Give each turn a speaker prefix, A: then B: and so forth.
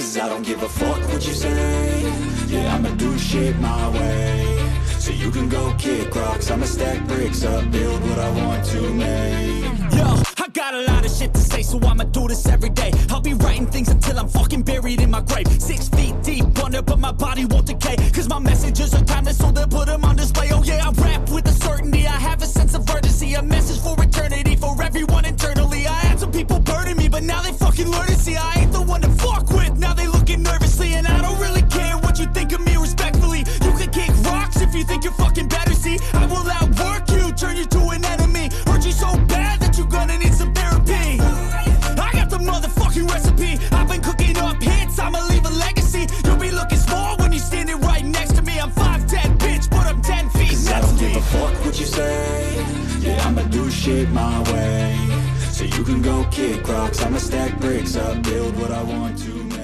A: Cause I don't give a fuck what you say. Yeah, I'ma do shit my way. So you can go kick rocks, I'ma stack bricks up, build what I want to make.
B: Yo, I got a lot of shit to say, so I'ma do this every day. I'll be writing things until I'm fucking buried in my grave. 6 feet deep under, but my body won't decay. Cause my messages are timeless, so they'll put them on display. Oh yeah, I rap with a certainty, I have a sense of urgency. A message for eternity, for everyone internally. I had some people burning me, but now they fucking learn to see I ain't the one to fuck with. Now they looking nervously, and I don't really care what you think of me respectfully. You can kick rocks if you think you're fucking better, see. I will outwork you, turn you to an enemy. Hurt you so bad that you're gonna need some therapy. I got the motherfucking recipe. I've been cooking up hits, I'ma leave a legacy. You'll be looking small when you're standing right next to me. I'm 5'10", bitch, but I'm 10 feet.
A: Cause I don't give a fuck what you say. Yeah, I'ma do shit my way. So you can go kick rocks, I'ma stack bricks up, build what I want to make.